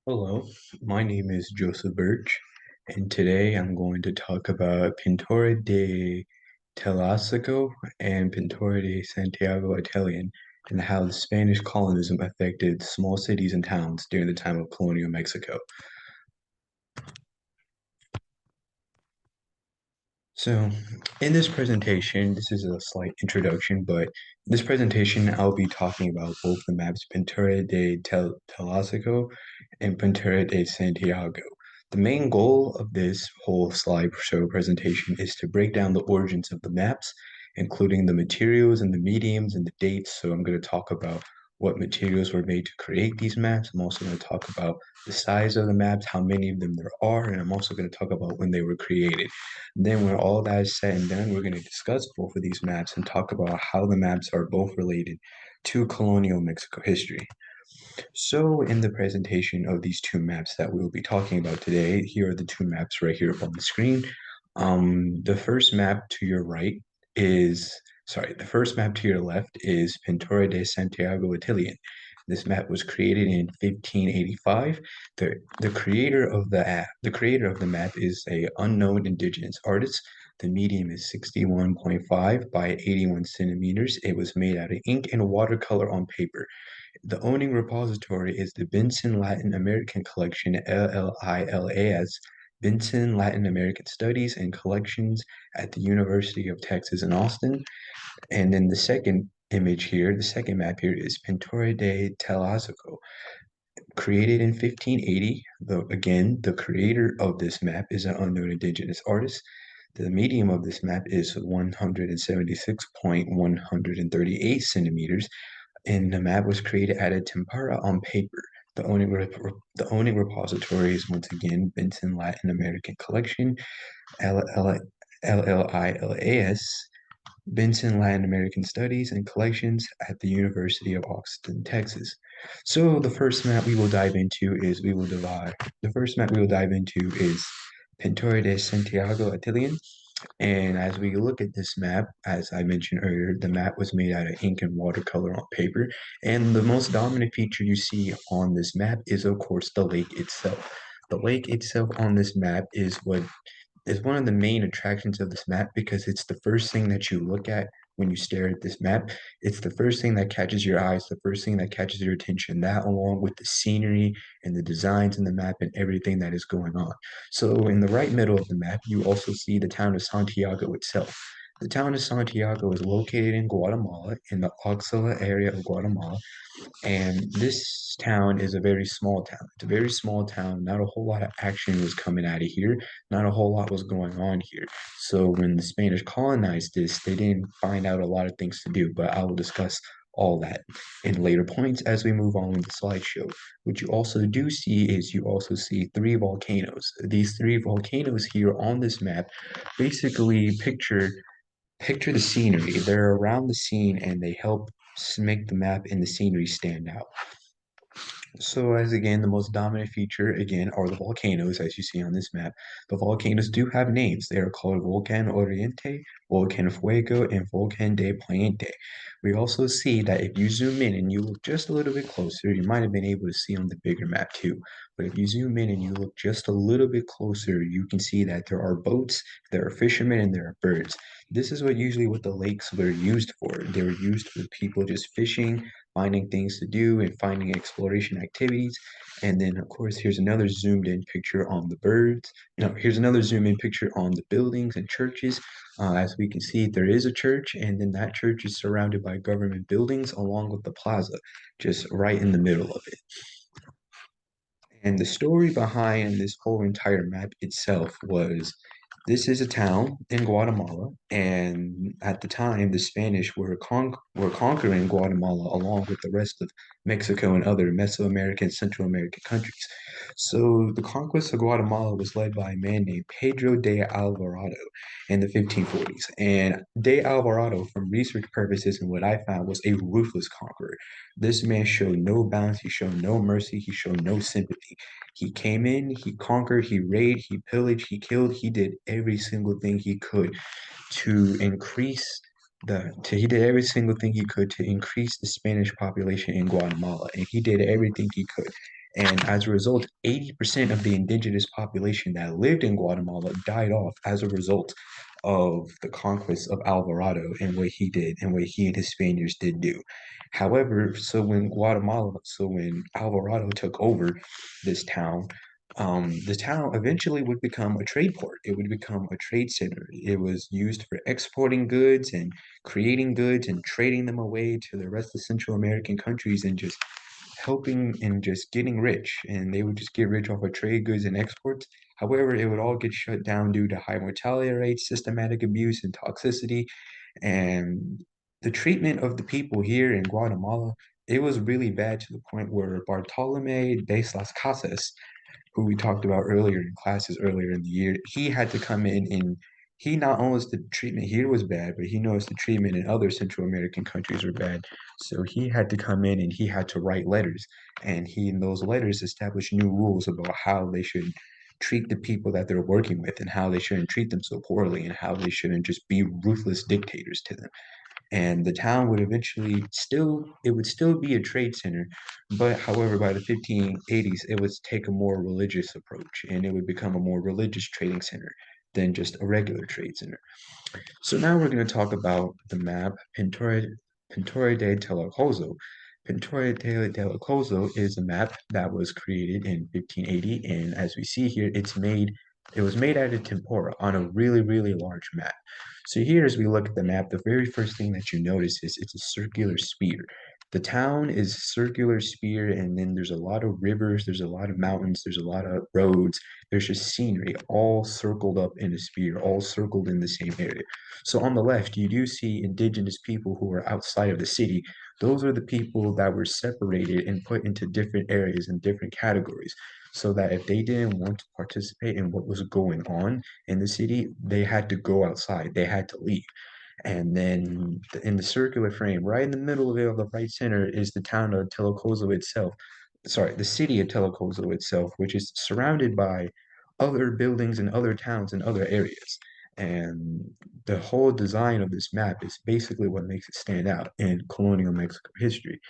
Hello, my name is Joseph Birch, and today I'm going to talk about Pintura de Teozacoalco and Pintura de Santiago Italian and how the Spanish colonialism affected small cities and towns during the time of colonial Mexico. So, in this presentation, this is a slight introduction, but in this presentation, I'll be talking about both the maps Pintura de Teozacoalco and Pintura de Santiago. The main goal of this whole slideshow presentation is to break down the origins of the maps, including the materials and the mediums and the dates. So I'm going to talk about what materials were made to create these maps. I'm also going to talk about the size of the maps, how many of them there are, and I'm also going to talk about when they were created. Then when all that is said and done, we're going to discuss both of these maps and talk about how the maps are both related to colonial Mexico history. So in the presentation of these two maps that we will be talking about today, here are the two maps right here up on the screen. The first map to your right is, sorry, the first map to your left is Pintura de Santiago Italian. This map was created in 1585. The creator of the map is a unknown indigenous artist. The medium is 61.5 by 81 centimeters. It was made out of ink and watercolor on paper. The owning repository is the Benson Latin American Collection, LLILAS, Benson Latin American Studies and Collections at the University of Texas in Austin. And then the second image here, the second map here is Pintura de Teozacoalco, created in 1580. Again, the creator of this map is an unknown indigenous artist. The medium of this map is 176.138 centimeters, and the map was created at a tempera on paper. The owning repository is once again Benson Latin American Collection, LLILAS, Benson Latin American Studies and Collections at the University of Austin, Texas. So the first map we will dive into is Pintura de Santiago Italian. And as we look at this map, as I mentioned earlier, the map was made out of ink and watercolor on paper. And the most dominant feature you see on this map is, of course, the lake itself. The lake itself on this map is one of the main attractions of this map because it's the first thing that you look at when you stare at this map. It's the first thing that catches your eyes, the first thing that catches your attention, that along with the scenery and the designs in the map and everything that is going on. So in the right middle of the map, you also see the town of Santiago itself. The town of Santiago is located in Guatemala, in the Oaxaca area of Guatemala, and this town is a very small town. It's a very small town. Not a whole lot of action was coming out of here. Not a whole lot was going on here. So when the Spanish colonized this, they didn't find out a lot of things to do, but I will discuss all that in later points as we move on with the slideshow. What you also do see is you also see three volcanoes. These three volcanoes here on this map basically picture the scenery. They're around the scene and they help make the map and the scenery stand out. So as again, the most dominant feature again are the volcanoes, as you see on this map. The volcanoes do have names. They are called Volcan Oriente, Volcan Fuego, and Volcan de Poniente. We also see that if you zoom in and you look just a little bit closer, you might have been able to see on the bigger map too. But if you zoom in and you look just a little bit closer, you can see that there are boats, there are fishermen, and there are birds. This is what the lakes were used for. They were used for people just fishing, finding things to do and finding exploration activities. And then, of course, here's another zoomed in picture on the birds. Here's another zoom in picture on the buildings and churches. As we can see, there is a church, and then that church is surrounded by government buildings along with the plaza, just right in the middle of it. And the story behind this whole entire map itself was this is a town in Guatemala, and at the time, the Spanish were conquering Guatemala along with the rest of Mexico and other Mesoamerican, Central American countries. So the conquest of Guatemala was led by a man named Pedro de Alvarado in the 1540s. And de Alvarado, from research purposes and what I found, was a ruthless conqueror. This man showed no bounds, he showed no mercy, he showed no sympathy. He came in, he conquered, he raided, he pillaged, he killed, he did every single thing he could to increase he did every single thing he could to increase the Spanish population in Guatemala, and he did everything he could. And as a result, 80% of the indigenous population that lived in Guatemala died off as a result of the conquest of Alvarado and what he did and what he and his Spaniards did do. However, so when Alvarado took over this town, the town eventually would become a trade port. It would become a trade center. It was used for exporting goods and creating goods and trading them away to the rest of Central American countries and just helping and just getting rich. And they would just get rich off of trade goods and exports. However, it would all get shut down due to high mortality rates, systematic abuse, and toxicity. And the treatment of the people here in Guatemala, it was really bad to the point where Bartolome de las Casas, who we talked about earlier in classes earlier in the year, he had to come in and he not only the treatment here was bad, but he noticed the treatment in other Central American countries were bad. So he had to come in and he had to write letters. And he, in those letters, established new rules about how they should treat the people that they're working with and how they shouldn't treat them so poorly and how they shouldn't just be ruthless dictators to them. And the town would eventually still it would still be a trade center, but however by the 1580s it would take a more religious approach and it would become a more religious trading center than just a regular trade center. So now we're going to talk about the map Pintura de Telecozo. Pintura de Telecozo is a map that was created in 1580, and as we see here, it was made out of tempera on a really, really large map. So here, as we look at the map, the very first thing that you notice is it's a circular spear. The town is circular spear, and then there's a lot of rivers, there's a lot of mountains, there's a lot of roads, there's just scenery all circled up in a spear, all circled in the same area. So on the left, you do see indigenous people who are outside of the city. Those are the people that were separated and put into different areas and different categories so that if they didn't want to participate in what was going on in the city, they had to go outside, they had to leave. And then in the circular frame, right in the middle of it, of the right center, is the town of Telecozo itself. Sorry, the city of Telecozo itself, which is surrounded by other buildings and other towns and other areas. And the whole design of this map is basically what makes it stand out in colonial Mexico history.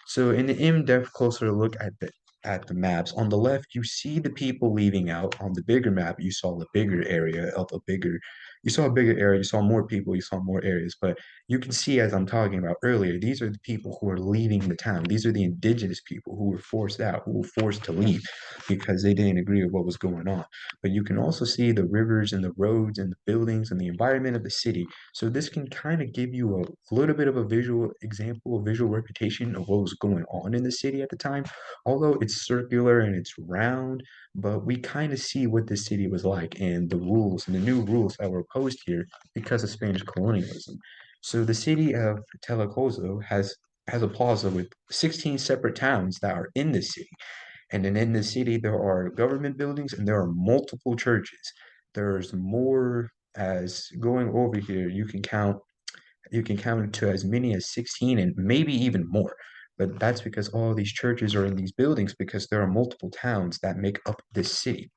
So in the in-depth closer look at the maps, on the left you see the people leaving out. On the bigger map, you saw the bigger area of a bigger you saw a bigger area, you saw more people, you saw more areas. But you can see, as I'm talking about earlier, these are the people who are leaving the town. These are the indigenous people who were forced out, who were forced to leave because they didn't agree with what was going on. But you can also see the rivers and the roads and the buildings and the environment of the city. So this can kind of give you a little bit of a visual example, a visual representation of what was going on in the city at the time. Although it's circular and it's round, but we kind of see what the city was like and the rules and the new rules that were posed here because of Spanish colonialism. So the city of Telecozo has a plaza with 16 separate towns that are in the city. And then in the city, there are government buildings and there are multiple churches. There's more as going over here, you can count to as many as 16 and maybe even more. But that's because all these churches are in these buildings because there are multiple towns that make up this city.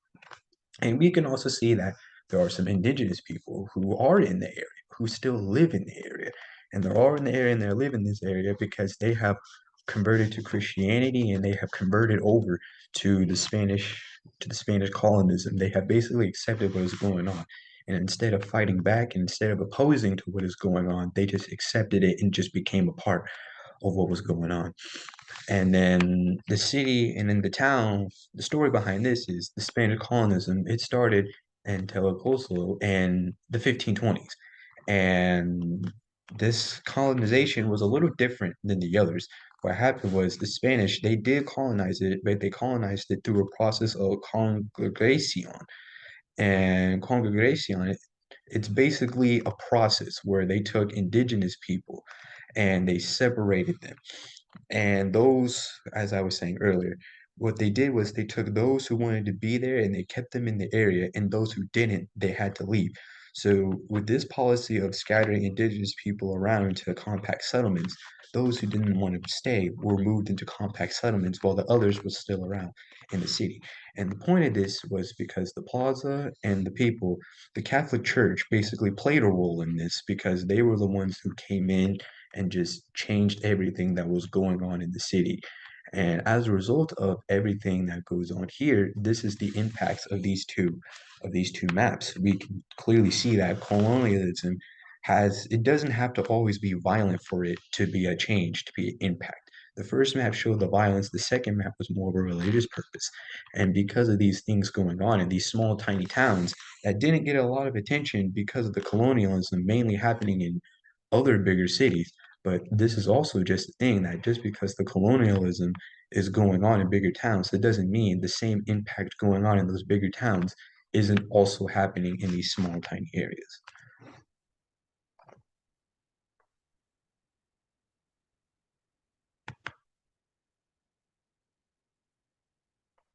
And we can also see that there are some indigenous people who are in the area, who still live in the area. And they're all in the area and they live in this area because they have converted to Christianity and they have converted over to the Spanish colonism. They have basically accepted what is going on. And instead of fighting back and instead of opposing to what is going on, they just accepted it and just became a part of what was going on. And then the city and then the town, the story behind this is the Spanish colonism. It started in Telecoso in the 1520s. And this colonization was a little different than the others. What happened was the Spanish, they did colonize it, but they colonized it through a process of congregation. And congregation, it's basically a process where they took indigenous people and they separated them and those, as I was saying earlier, what they did was they took those who wanted to be there and they kept them in the area, and those who didn't, they had to leave. So, with this policy of scattering indigenous people around into compact settlements, those who didn't want to stay were moved into compact settlements while the others were still around in the city. And the point of this was because the plaza and the people, the Catholic Church basically played a role in this because they were the ones who came in and just changed everything that was going on in the city. And as a result of everything that goes on here, this is the impacts of these two maps. We can clearly see that colonialism has it doesn't have to always be violent for it to be a change, to be an impact. The first map showed the violence, the second map was more of a religious purpose. And because of these things going on in these small, tiny towns that didn't get a lot of attention because of the colonialism mainly happening in other bigger cities. But this is also just a thing that just because the colonialism is going on in bigger towns, that doesn't mean the same impact going on in those bigger towns isn't also happening in these small, tiny areas.